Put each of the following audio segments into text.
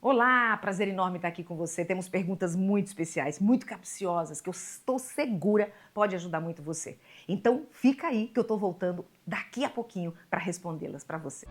Olá, prazer enorme estar aqui com você. Temos perguntas muito especiais, muito capciosas, que eu estou segura pode ajudar muito você. Então, fica aí que eu estou voltando daqui a pouquinho para respondê-las para você.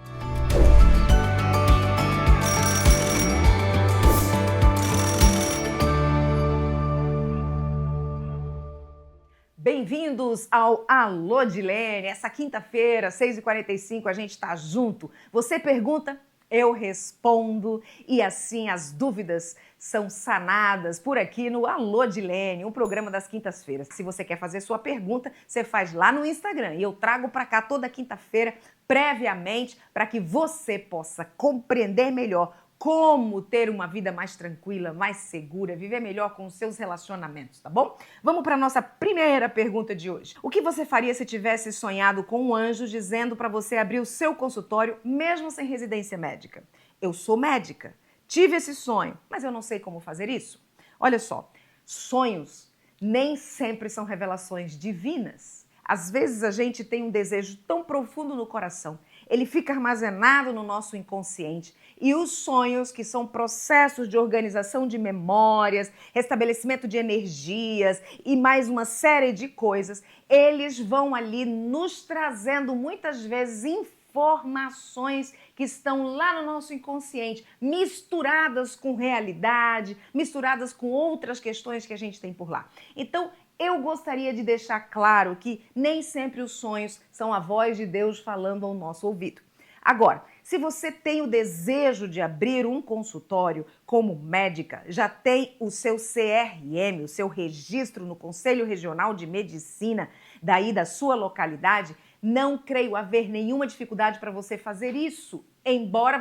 Bem-vindos ao Alô Dilene. Essa quinta-feira, 6h45, a gente está junto. Você pergunta, eu respondo e assim as dúvidas são sanadas por aqui no Alô Dilene, um programa das quintas-feiras. Se você quer fazer sua pergunta, você faz lá no Instagram e eu trago para cá toda quinta-feira previamente para que você possa compreender melhor como ter uma vida mais tranquila, mais segura, viver melhor com os seus relacionamentos, tá bom? Vamos para a nossa primeira pergunta de hoje. O que você faria se tivesse sonhado com um anjo dizendo para você abrir o seu consultório mesmo sem residência médica? Eu sou médica, tive esse sonho, mas eu não sei como fazer isso. Olha só, sonhos nem sempre são revelações divinas. Às vezes a gente tem um desejo tão profundo no coração, ele fica armazenado no nosso inconsciente e os sonhos, que são processos de organização de memórias, restabelecimento de energias e mais uma série de coisas, eles vão ali nos trazendo muitas vezes informações que estão lá no nosso inconsciente, misturadas com realidade, misturadas com outras questões que a gente tem por lá. Então, eu gostaria de deixar claro que nem sempre os sonhos são a voz de Deus falando ao nosso ouvido. Agora, se você tem o desejo de abrir um consultório como médica, já tem o seu CRM, o seu registro no Conselho Regional de Medicina daí da sua localidade, não creio haver nenhuma dificuldade para você fazer isso. Embora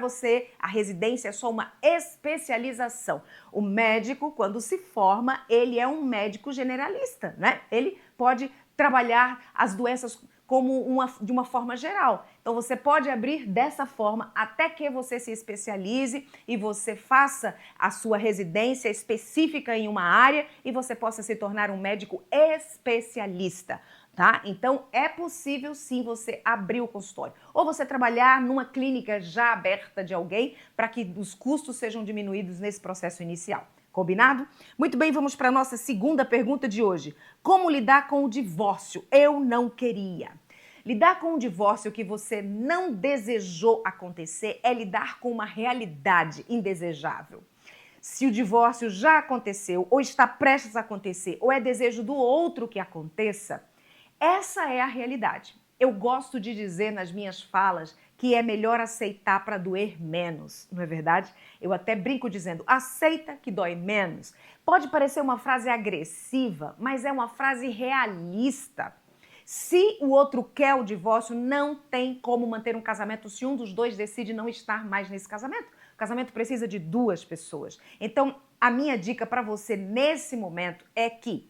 a residência é só uma especialização. O médico, quando se forma, ele é um médico generalista, né? Ele pode trabalhar as doenças de uma forma geral. Então você pode abrir dessa forma até que você se especialize e você faça a sua residência específica em uma área e você possa se tornar um médico especialista. Tá? Então, é possível sim você abrir o consultório. Ou você trabalhar numa clínica já aberta de alguém para que os custos sejam diminuídos nesse processo inicial. Combinado? Muito bem, vamos para a nossa segunda pergunta de hoje. Como lidar com o divórcio? Eu não queria. Lidar com o divórcio que você não desejou acontecer é lidar com uma realidade indesejável. Se o divórcio já aconteceu, ou está prestes a acontecer, ou é desejo do outro que aconteça, essa é a realidade. Eu gosto de dizer nas minhas falas que é melhor aceitar para doer menos, não é verdade? Eu até brinco dizendo, aceita que dói menos. Pode parecer uma frase agressiva, mas é uma frase realista. Se o outro quer o divórcio, não tem como manter um casamento se um dos dois decide não estar mais nesse casamento. O casamento precisa de duas pessoas. Então, a minha dica para você nesse momento é que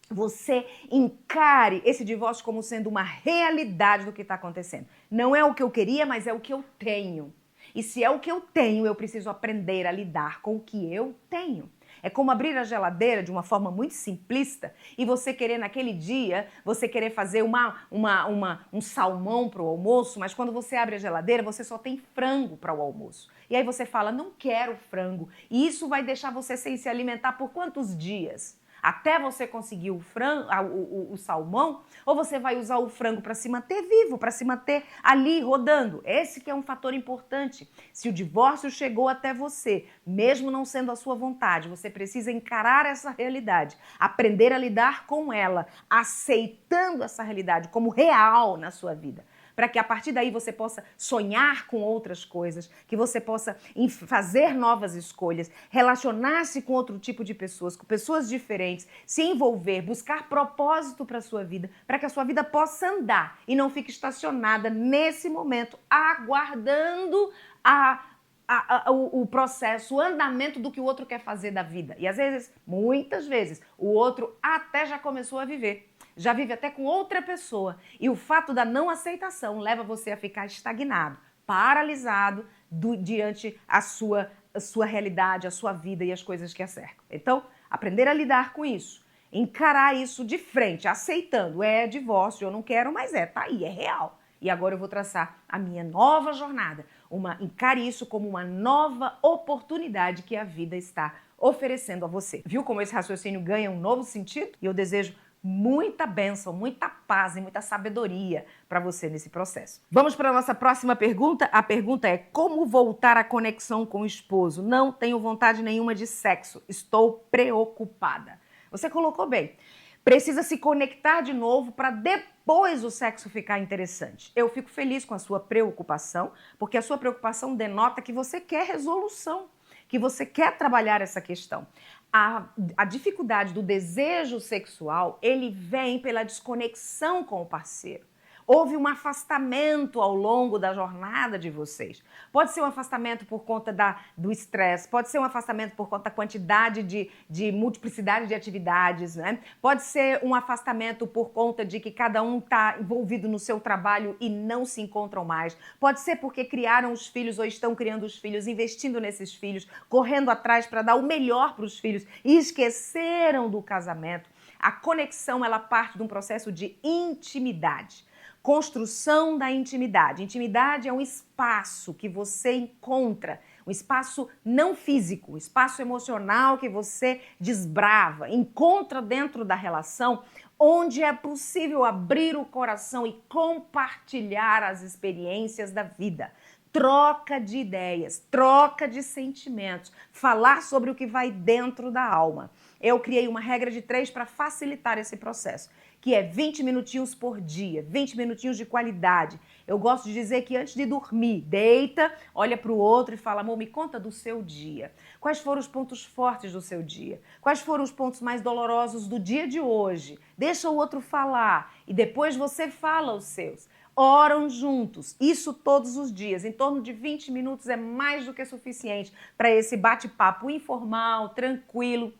você encare esse divórcio como sendo uma realidade do que está acontecendo. Não é o que eu queria, mas é o que eu tenho. E se é o que eu tenho, eu preciso aprender a lidar com o que eu tenho. É como abrir a geladeira de uma forma muito simplista e você querer naquele dia, você querer fazer um salmão para o almoço, mas quando você abre a geladeira, você só tem frango para o almoço. E aí você fala, não quero frango. E isso vai deixar você sem se alimentar por quantos dias? Até você conseguir o salmão, ou você vai usar o frango para se manter vivo, para se manter ali rodando. Esse que é um fator importante. Se o divórcio chegou até você, mesmo não sendo a sua vontade, você precisa encarar essa realidade, aprender a lidar com ela, aceitando essa realidade como real na sua vida, para que a partir daí você possa sonhar com outras coisas, que você possa fazer novas escolhas, relacionar-se com outro tipo de pessoas, com pessoas diferentes, se envolver, buscar propósito para a sua vida, para que a sua vida possa andar e não fique estacionada nesse momento, aguardando o processo, o andamento do que o outro quer fazer da vida. E às vezes, muitas vezes, o outro até já começou a viver. Já vive até com outra pessoa. E o fato da não aceitação leva você a ficar estagnado, paralisado diante a sua realidade, a sua vida e as coisas que a cercam. Então, aprender a lidar com isso. Encarar isso de frente, aceitando. É divórcio, eu não quero, mas tá aí, é real. E agora eu vou traçar a minha nova jornada. Encare isso como uma nova oportunidade que a vida está oferecendo a você. Viu como esse raciocínio ganha um novo sentido? E eu desejo muita bênção, muita paz e muita sabedoria para você nesse processo. Vamos para a nossa próxima pergunta. A pergunta é: como voltar à conexão com o esposo? Não tenho vontade nenhuma de sexo, estou preocupada. Você colocou bem. Precisa se conectar de novo para depois o sexo ficar interessante. Eu fico feliz com a sua preocupação, porque a sua preocupação denota que você quer resolução, que você quer trabalhar essa questão. A dificuldade do desejo sexual, ele vem pela desconexão com o parceiro. Houve um afastamento ao longo da jornada de vocês. Pode ser um afastamento por conta do estresse, pode ser um afastamento por conta da quantidade de multiplicidade de atividades, né? Pode ser um afastamento por conta de que cada um está envolvido no seu trabalho e não se encontram mais. Pode ser porque criaram os filhos ou estão criando os filhos, investindo nesses filhos, correndo atrás para dar o melhor para os filhos e esqueceram do casamento. A conexão, ela parte de um processo de intimidade. Construção da intimidade. Intimidade é um espaço que você encontra, um espaço não físico, um espaço emocional que você desbrava, encontra dentro da relação, onde é possível abrir o coração e compartilhar as experiências da vida. Troca de ideias, troca de sentimentos, falar sobre o que vai dentro da alma. Eu criei uma regra de 3 para facilitar esse processo, que é 20 minutinhos por dia, 20 minutinhos de qualidade. Eu gosto de dizer que antes de dormir, deita, olha para o outro e fala: amor, me conta do seu dia. Quais foram os pontos fortes do seu dia? Quais foram os pontos mais dolorosos do dia de hoje? Deixa o outro falar e depois você fala os seus. Oram juntos, isso todos os dias, em torno de 20 minutos é mais do que suficiente para esse bate-papo informal, tranquilo,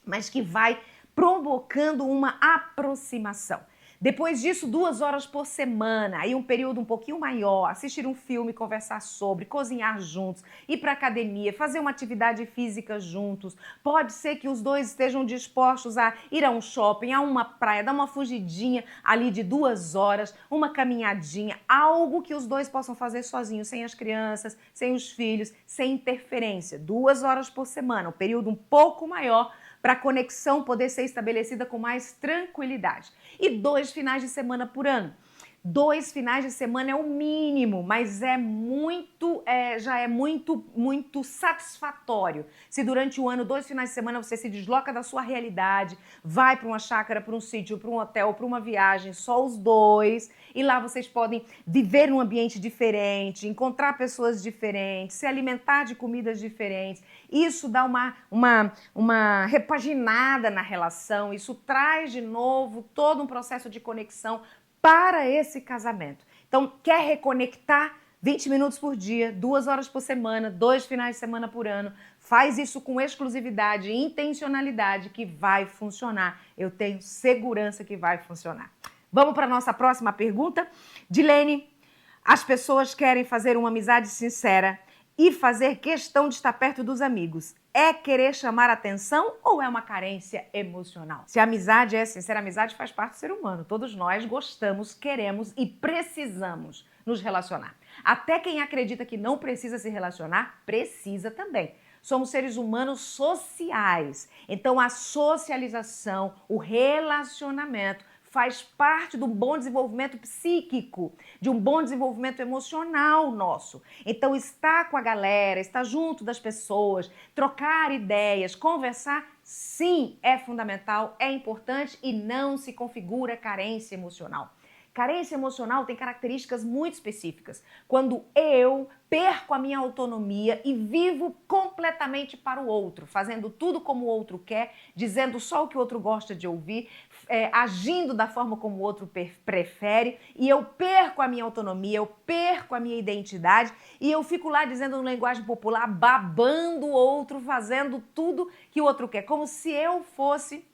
mas que vai provocando uma aproximação. Depois disso, 2 horas por semana, aí um período um pouquinho maior, assistir um filme, conversar sobre, cozinhar juntos, ir para a academia, fazer uma atividade física juntos. Pode ser que os dois estejam dispostos a ir a um shopping, a uma praia, dar uma fugidinha ali de 2 horas, uma caminhadinha, algo que os dois possam fazer sozinhos, sem as crianças, sem os filhos, sem interferência. 2 horas por semana, um período um pouco maior, para a conexão poder ser estabelecida com mais tranquilidade. E 2 finais de semana por ano. 2 finais de semana é o mínimo, mas já é muito satisfatório. Se durante o ano, 2 finais de semana, você se desloca da sua realidade, vai para uma chácara, para um sítio, para um hotel, para uma viagem, só os dois, e lá vocês podem viver num ambiente diferente, encontrar pessoas diferentes, se alimentar de comidas diferentes. Isso dá uma repaginada na relação, isso traz de novo todo um processo de conexão para esse casamento. Então, quer reconectar? 20 minutos por dia, 2 horas por semana, 2 finais de semana por ano. Faz isso com exclusividade e intencionalidade que vai funcionar. Eu tenho segurança que vai funcionar. Vamos para a nossa próxima pergunta. Dilene, as pessoas querem fazer uma amizade sincera e fazer questão de estar perto dos amigos. É querer chamar atenção ou é uma carência emocional? Se a amizade é sincera, a amizade faz parte do ser humano. Todos nós gostamos, queremos e precisamos nos relacionar. Até quem acredita que não precisa se relacionar, precisa também. Somos seres humanos sociais. Então a socialização, o relacionamento faz parte do bom desenvolvimento psíquico, de um bom desenvolvimento emocional nosso. Então, estar com a galera, estar junto das pessoas, trocar ideias, conversar, sim, é fundamental, é importante e não se configura carência emocional. Carência emocional tem características muito específicas. Quando eu perco a minha autonomia e vivo completamente para o outro, fazendo tudo como o outro quer, dizendo só o que o outro gosta de ouvir, agindo da forma como o outro prefere, e eu perco a minha autonomia, eu perco a minha identidade e eu fico lá dizendo no linguagem popular, babando o outro, fazendo tudo que o outro quer, como se eu fosse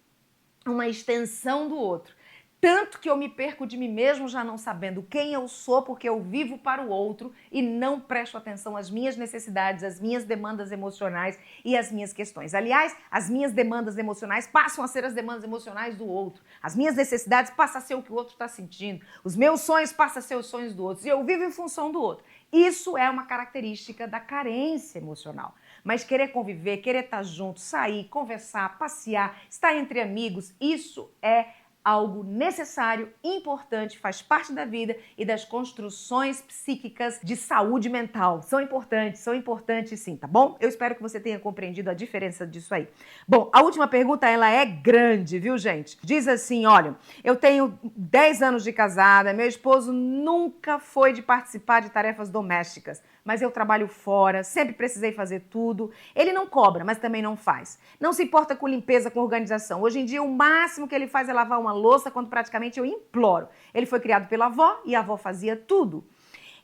uma extensão do outro. Tanto que eu me perco de mim mesmo já não sabendo quem eu sou, porque eu vivo para o outro e não presto atenção às minhas necessidades, às minhas demandas emocionais e às minhas questões. Aliás, as minhas demandas emocionais passam a ser as demandas emocionais do outro. As minhas necessidades passam a ser o que o outro está sentindo. Os meus sonhos passam a ser os sonhos do outro. E eu vivo em função do outro. Isso é uma característica da carência emocional. Mas querer conviver, querer estar junto, sair, conversar, passear, estar entre amigos, isso é algo necessário, importante, faz parte da vida e das construções psíquicas de saúde mental. São importantes sim, tá bom? Eu espero que você tenha compreendido a diferença disso aí. Bom, a última pergunta, ela é grande, viu, gente? Diz assim, olha, eu tenho 10 anos de casada, meu esposo nunca foi de participar de tarefas domésticas, mas eu trabalho fora, sempre precisei fazer tudo. Ele não cobra, mas também não faz. Não se importa com limpeza, com organização. Hoje em dia, o máximo que ele faz é lavar uma louça, quando praticamente eu imploro. Ele foi criado pela avó e a avó fazia tudo.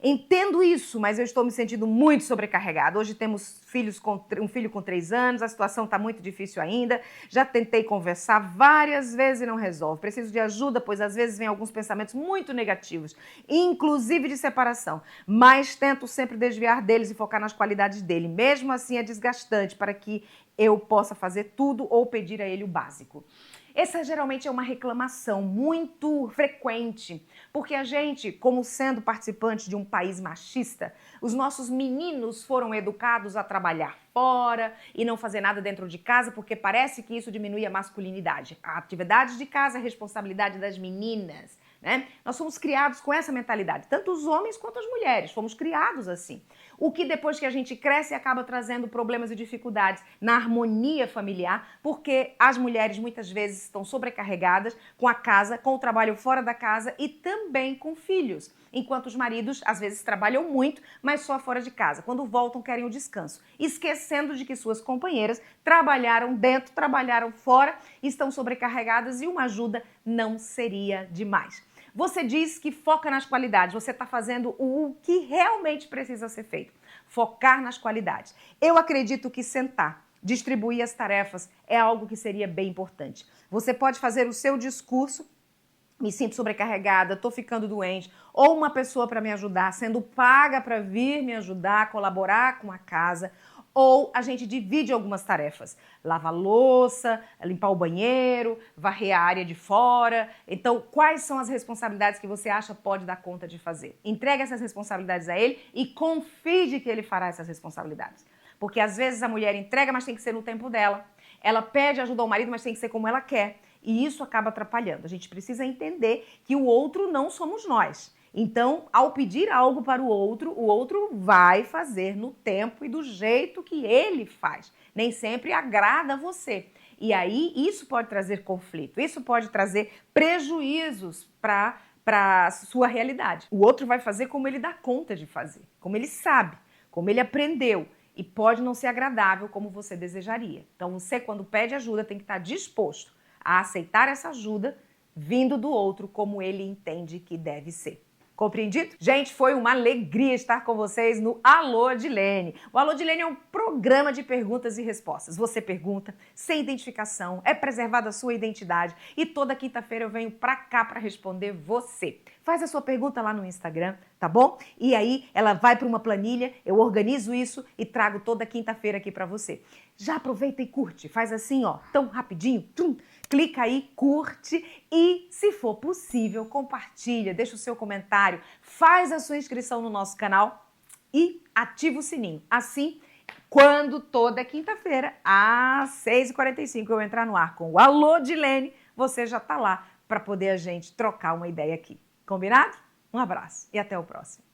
Entendo isso, mas eu estou me sentindo muito sobrecarregada. Hoje temos um filho com 3 anos, a situação está muito difícil ainda. Já tentei conversar várias vezes e não resolve. Preciso de ajuda, pois às vezes vem alguns pensamentos muito negativos, inclusive de separação. Mas tento sempre desviar deles e focar nas qualidades dele. Mesmo assim é desgastante para que eu possa fazer tudo ou pedir a ele o básico. Essa geralmente é uma reclamação muito frequente, porque a gente, como sendo participante de um país machista, os nossos meninos foram educados a trabalhar fora e não fazer nada dentro de casa, porque parece que isso diminui a masculinidade. A atividade de casa é responsabilidade das meninas, né? Nós somos criados com essa mentalidade, tanto os homens quanto as mulheres, fomos criados assim. O que depois que a gente cresce acaba trazendo problemas e dificuldades na harmonia familiar, porque as mulheres muitas vezes estão sobrecarregadas com a casa, com o trabalho fora da casa e também com filhos, enquanto os maridos às vezes trabalham muito, mas só fora de casa. Quando voltam querem o descanso, esquecendo de que suas companheiras trabalharam dentro, trabalharam fora, estão sobrecarregadas e uma ajuda não seria demais. Você diz que foca nas qualidades, você está fazendo o que realmente precisa ser feito, focar nas qualidades. Eu acredito que sentar, distribuir as tarefas é algo que seria bem importante. Você pode fazer o seu discurso, me sinto sobrecarregada, estou ficando doente, ou uma pessoa para me ajudar, sendo paga para vir me ajudar, colaborar com a casa, ou a gente divide algumas tarefas. Lavar louça, limpar o banheiro, varrer a área de fora. Então, quais são as responsabilidades que você acha pode dar conta de fazer? Entregue essas responsabilidades a ele e confie de que ele fará essas responsabilidades. Porque às vezes a mulher entrega, mas tem que ser no tempo dela. Ela pede ajuda ao marido, mas tem que ser como ela quer. E isso acaba atrapalhando. A gente precisa entender que o outro não somos nós. Então, ao pedir algo para o outro vai fazer no tempo e do jeito que ele faz. Nem sempre agrada a você. E aí, isso pode trazer conflito, isso pode trazer prejuízos para a sua realidade. O outro vai fazer como ele dá conta de fazer, como ele sabe, como ele aprendeu. E pode não ser agradável como você desejaria. Então, você, quando pede ajuda, tem que estar disposto a aceitar essa ajuda vindo do outro como ele entende que deve ser. Compreendido? Gente, foi uma alegria estar com vocês no Alô Adilene. O Alô Adilene é um programa de perguntas e respostas. Você pergunta, sem identificação, é preservada a sua identidade e toda quinta-feira eu venho pra cá pra responder você. Faz a sua pergunta lá no Instagram, tá bom? E aí ela vai para uma planilha, eu organizo isso e trago toda quinta-feira aqui pra você. Já aproveita e curte, faz assim, ó, tão rapidinho, clica aí, curte e, se for possível, compartilha, deixa o seu comentário, faz a sua inscrição no nosso canal e ativa o sininho. Assim, quando toda quinta-feira, às 6h45, eu entrar no ar com o Alô Adilene, você já tá lá para poder a gente trocar uma ideia aqui. Combinado? Um abraço e até o próximo.